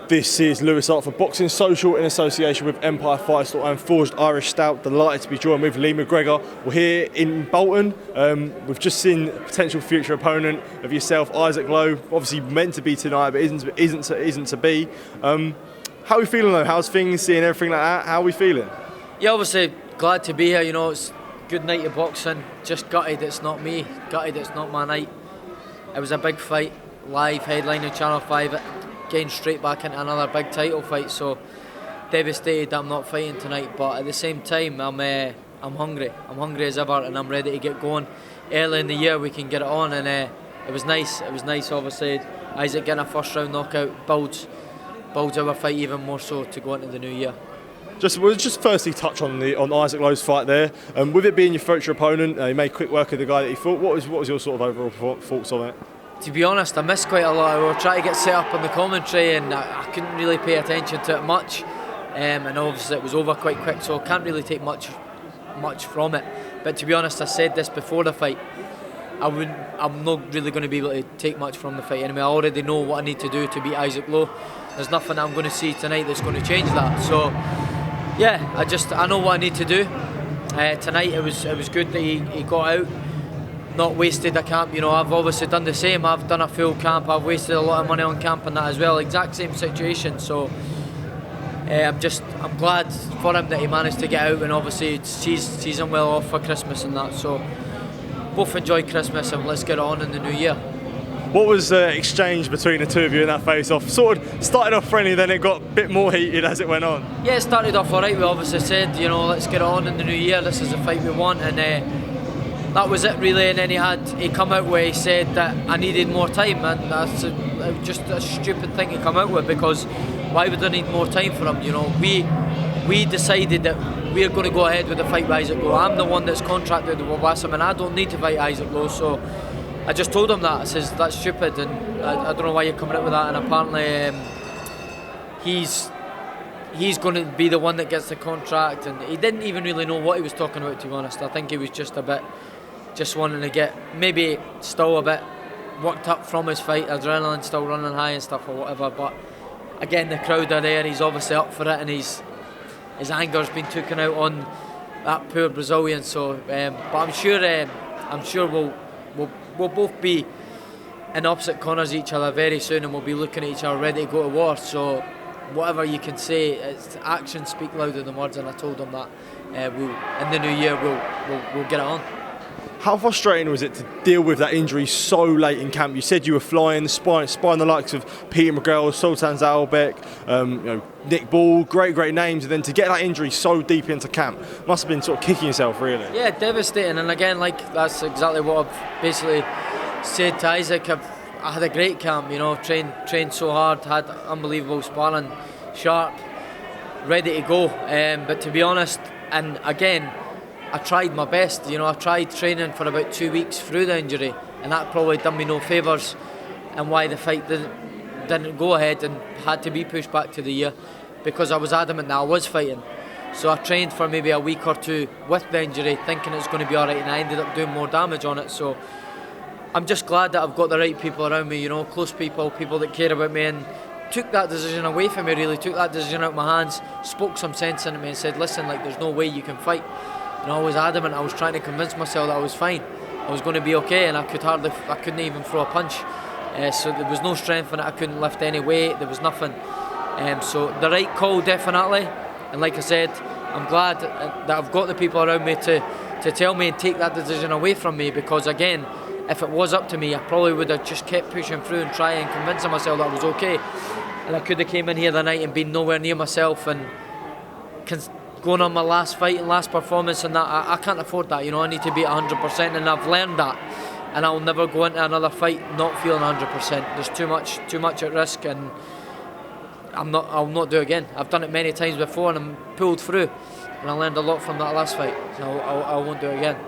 This is Lewis Hart for Boxing Social in association with Empire Fight Store and Forged Irish Stout. Delighted to be joined with Lee McGregor. We're here in Bolton. We've just seen a potential future opponent of yourself, Isaac Lowe. Obviously meant to be tonight, but isn't to be. How are we feeling though? How's things? Seeing everything like that? How are we feeling? Yeah, obviously glad to be here. You know, it's a good night of boxing. Just gutted it's not me. Gutted it's not my night. It was a big fight, live headline on Channel 5. Getting straight back into another big title fight, so devastated that I'm not fighting tonight. But at the same time, I'm hungry. I'm hungry as ever, and I'm ready to get going. Early in the year, we can get it on, and it was nice. It was nice, obviously. Isaac getting a first round knockout builds our fight even more so to go into the new year. We'll just firstly touch on Isaac Lowe's fight there. With it being your future opponent, you made quick work of the guy that he fought. What was your sort of overall thoughts on it? To be honest, I missed quite a lot. We were trying to get set up on the commentary and I couldn't really pay attention to it much. And obviously it was over quite quick, so I can't really take much from it. But to be honest, I said this before the fight, I'm not really going to be able to take much from the fight anyway. I already know what I need to do to beat Isaac Lowe. There's nothing I'm going to see tonight that's going to change that. So yeah, I know what I need to do. Tonight it was good that he got out. Not wasted a camp, you know. I've obviously done the same. I've done a full camp. I've wasted a lot of money on camp and that as well. Exact same situation. So I'm glad for him that he managed to get out, and obviously he's well off for Christmas and that. So both enjoy Christmas and let's get on in the new year. What was the exchange between the two of you in that face-off? Sort of started off friendly, then it got a bit more heated as it went on. Yeah, it started off alright. We obviously said, you know, let's get on in the new year. This is the fight we want, and that was it really. And then he come out where he said that I needed more time, and that's just a stupid thing to come out with, because why would I need more time for him? You know, we decided that we're going to go ahead with the fight with Isaac Lowe. I'm the one that's contracted with Wassim, and I don't need to fight Isaac Lowe. So I just told him that. I says that's stupid, and I don't know why you're coming out with that. And apparently he's going to be the one that gets the contract, and he didn't even really know what he was talking about, to be honest. I think he was just wanting to get maybe still a bit worked up from his fight, adrenaline still running high and stuff or whatever. But again, the crowd are there. He's obviously up for it, and his anger's been taken out on that poor Brazilian. So, but I'm sure we'll both be in opposite corners of each other very soon, and we'll be looking at each other ready to go to war. So whatever you can say, it's actions speak louder than words, and I told him that in the new year we'll get it on. How frustrating was it to deal with that injury so late in camp? You said you were flying, spying the likes of Peter McGregor, Sultan Zalbek, Nick Ball, great names, and then to get that injury so deep into camp must have been sort of kicking yourself, really. Yeah, devastating. And again, that's exactly what I've basically said to Isaac. I had a great camp, you know, trained so hard, had unbelievable sparring, sharp, ready to go. But to be honest, and again, I tried my best, you know. I tried training for about 2 weeks through the injury, and that probably done me no favours, and why the fight didn't go ahead and had to be pushed back to the year, because I was adamant that I was fighting. So I trained for maybe a week or two with the injury, thinking it was going to be alright, and I ended up doing more damage on it. So I'm just glad that I've got the right people around me, you know, close people that care about me, and took that decision away from me, really, took that decision out of my hands, spoke some sense into me and said, listen, there's no way you can fight. And I was adamant. I was trying to convince myself that I was fine, I was going to be okay, and I couldn't even throw a punch. So there was no strength in it. I couldn't lift any weight. There was nothing. So the right call, definitely. And like I said, I'm glad that I've got the people around me to tell me and take that decision away from me, because again, if it was up to me, I probably would have just kept pushing through and trying and convincing myself that I was okay. And I could have came in here the night and been nowhere near myself, and going on my last fight and last performance, and that I can't afford that. You know, I need to be at 100%, and I've learned that, and I'll never go into another fight not feeling 100%. There's too much at risk, and I'll not do it again. I've done it many times before, and I'm pulled through, and I learned a lot from that last fight. So I won't do it again.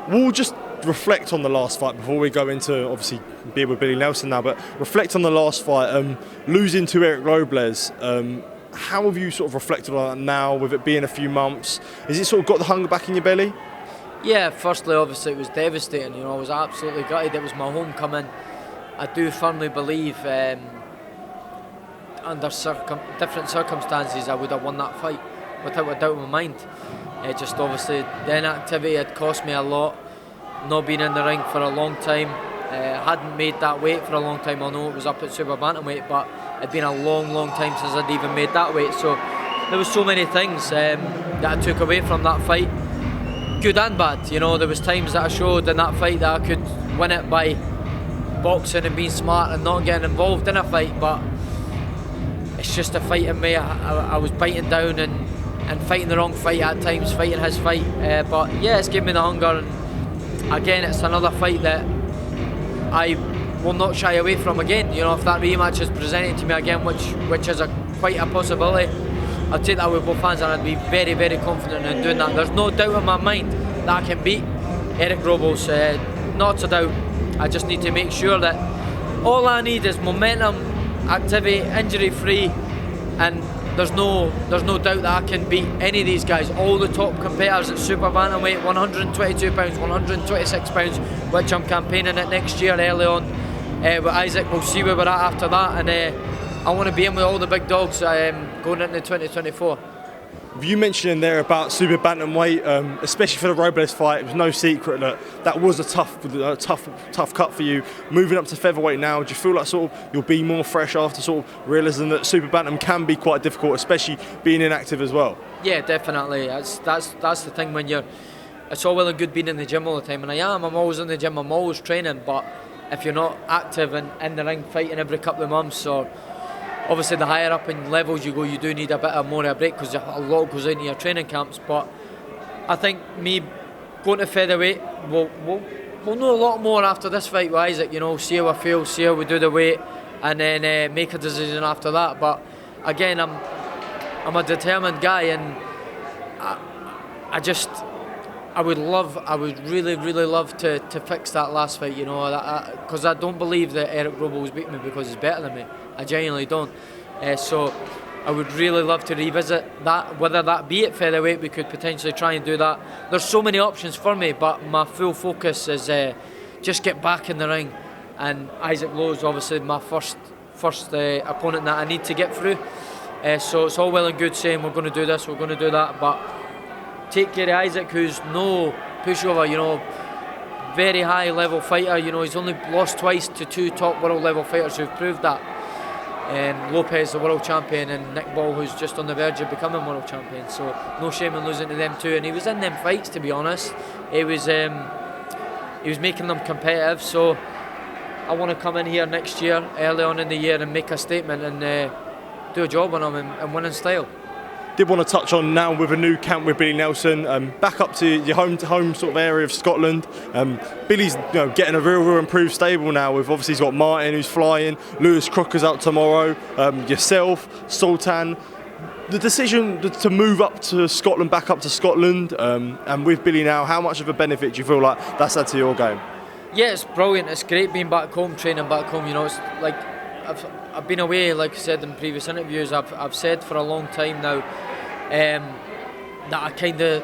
We'll just reflect on the last fight before we go into obviously being with Billy Nelson now, but reflect on the last fight, losing to Erik Robles. How have you sort of reflected on that now, with it being a few months? Has it sort of got the hunger back in your belly? Yeah, firstly, obviously, it was devastating. You know, I was absolutely gutted. It was my homecoming. I do firmly believe that under different circumstances, I would have won that fight without a doubt in my mind. Just obviously the inactivity had cost me a lot. Not been in the ring for a long time. Hadn't made that weight for a long time. I know it was up at super bantamweight, but it'd been a long time since I'd even made that weight. So there was so many things that I took away from that fight, good and bad. You know, there was times that I showed in that fight that I could win it by boxing and being smart and not getting involved in a fight, but it's just a fight in me. I was biting down and fighting the wrong fight at times, fighting his fight. But yeah, it's given me the hunger, and again, it's another fight that I will not shy away from again. You know, if that rematch is presented to me again, which is quite a possibility, I'll take that with both hands, and I'd be very confident in doing that. There's no doubt in my mind that I can beat Erik Robles, not a doubt. I just need to make sure that all I need is momentum, activity, injury free, and there's no doubt that I can beat any of these guys. All the top competitors at super bantamweight, 122 pounds, 126 pounds, which I'm campaigning at next year early on with Isaac. We'll see where we're at after that, and I want to be in with all the big dogs going into 2024. You mentioned in there about super bantamweight, especially for the Robles fight. It was no secret that was a tough cut for you. Moving up to featherweight now, do you feel like sort of you'll be more fresh after sort of realising that super bantam can be quite difficult, especially being inactive as well? Yeah, definitely. That's the thing when you're. It's all well and good being in the gym all the time, and I'm always in the gym. I'm always training, but if you're not active and in the ring fighting every couple of months, or obviously the higher up in levels you go, you do need a bit more of a break because a lot goes into your training camps. But I think me going to featherweight, we'll know a lot more after this fight with Isaac. You know, see how I feel, see how we do the weight, and then make a decision after that. But again, I'm a determined guy, and I would really love to fix that last fight, you know, because I don't believe that Erik Robles beat me because he's better than me. I genuinely don't. So I would really love to revisit that, whether that be at featherweight. We could potentially try and do that. There's so many options for me, but my full focus is just get back in the ring. And Isaac Lowe is obviously my first opponent that I need to get through. So it's all well and good saying we're going to do this, we're going to do that, but take care of Isaac, who's no pushover, you know, very high level fighter. You know, he's only lost twice to two top world level fighters who've proved that. Lopez, the world champion, and Nick Ball, who's just on the verge of becoming world champion. So no shame in losing to them two. And he was in them fights, to be honest. He was making them competitive. So I want to come in here next year, early on in the year, and make a statement and do a job on him and win in style. Did want to touch on now with a new camp with Billy Nelson, back up to your home sort of area of Scotland. Billy's getting a real improved stable now. With obviously he's got Martin who's flying, Lewis Crocker's out tomorrow, yourself, Sultan. The decision to move up to Scotland, back up to Scotland, and with Billy now, how much of a benefit do you feel like that's had to your game? Yeah, it's brilliant. It's great being back home, training back home. You know, it's like I've been away, like I said in previous interviews. I've said for a long time now that I kind of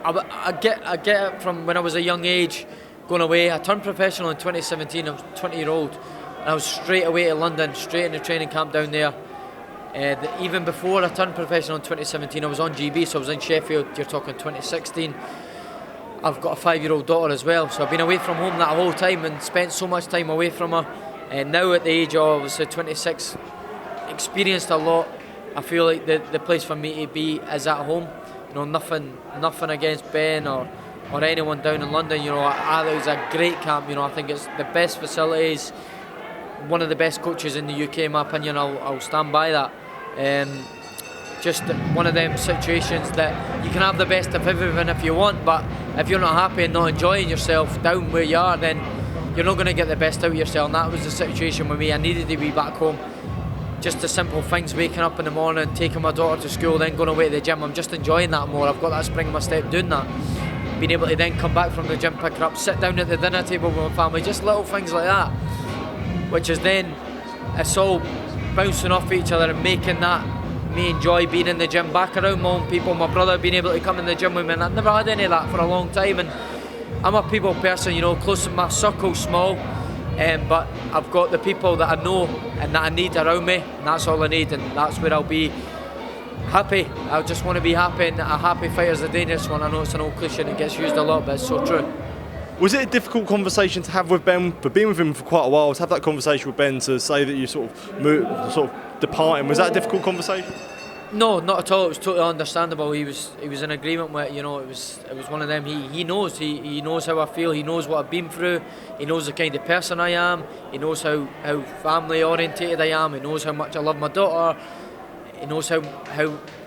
I get it from when I was a young age going away. I turned professional in 2017. I was 20-year-old, and I was straight away to London, straight in the training camp down there. Even before I turned professional in 2017, I was on GB, so I was in Sheffield. You're talking 2016. I've got a 5-year-old daughter as well, so I've been away from home that whole time and spent so much time away from her. And now at the age of obviously 26, experienced a lot. I feel like the place for me to be is at home. You know, nothing against Ben or anyone down in London. You know, I think it's a great camp. You know, I think it's the best facilities, one of the best coaches in the UK, in my opinion. I'll stand by that. Just one of them situations that you can have the best of everything if you want, but if you're not happy and not enjoying yourself down where you are, then you're not going to get the best out of yourself. And that was the situation with me. I needed to be back home. Just the simple things, waking up in the morning, taking my daughter to school, then going away to the gym. I'm just enjoying that more. I've got that spring in my step doing that. Being able to then come back from the gym, pick her up, sit down at the dinner table with my family, just little things like that. Which is then, it's all bouncing off each other and making that me enjoy being in the gym, back around my own people, my brother being able to come in the gym with me, and I've never had any of that for a long time. And I'm a people person, you know, close, my circle's small. But I've got the people that I know and that I need around me, and that's all I need, and that's where I'll be happy. I just want to be happy, and a happy fighter's a dangerous one. I know it's an old cliche and it gets used a lot, but it's so true. Was it a difficult conversation to have with Ben, for being with him for quite a while, to have that conversation with Ben to say that you sort of departing? Was that a difficult conversation? No, not at all. It was totally understandable. He was in agreement with it. You know, it was one of them. He knows how I feel. He knows what I've been through. He knows the kind of person I am. He knows how family orientated I am. He knows how much I love my daughter. He knows how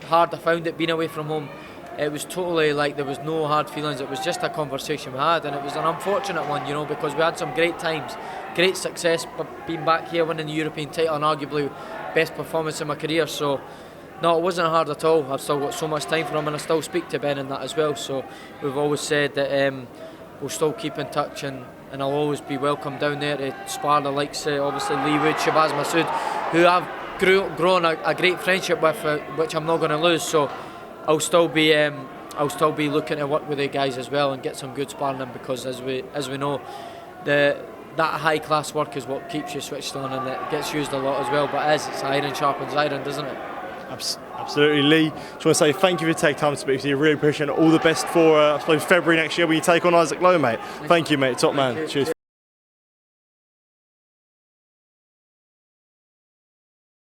hard I found it being away from home. It was totally like there was no hard feelings. It was just a conversation we had, and it was an unfortunate one, you know, because we had some great times, great success, but being back here winning the European title and arguably best performance in my career. So no, it wasn't hard at all. I've still got so much time for him, and I still speak to Ben and that as well. So we've always said that we'll still keep in touch, and I'll always be welcome down there to spar the likes of obviously Lee Wood, Shabazz Masood, who I've grown a great friendship with, which I'm not going to lose. So I'll still be looking to work with the guys as well and get some good sparring in, because as we know, that high class work is what keeps you switched on, and it gets used a lot as well. But it's iron sharpens iron, doesn't it? Absolutely, Lee. Just want to say thank you for taking time to speak to you. Really appreciate it. All the best for I suppose February next year when you take on Isaac Lowe, mate. Thank you, mate. Top man. Cheers.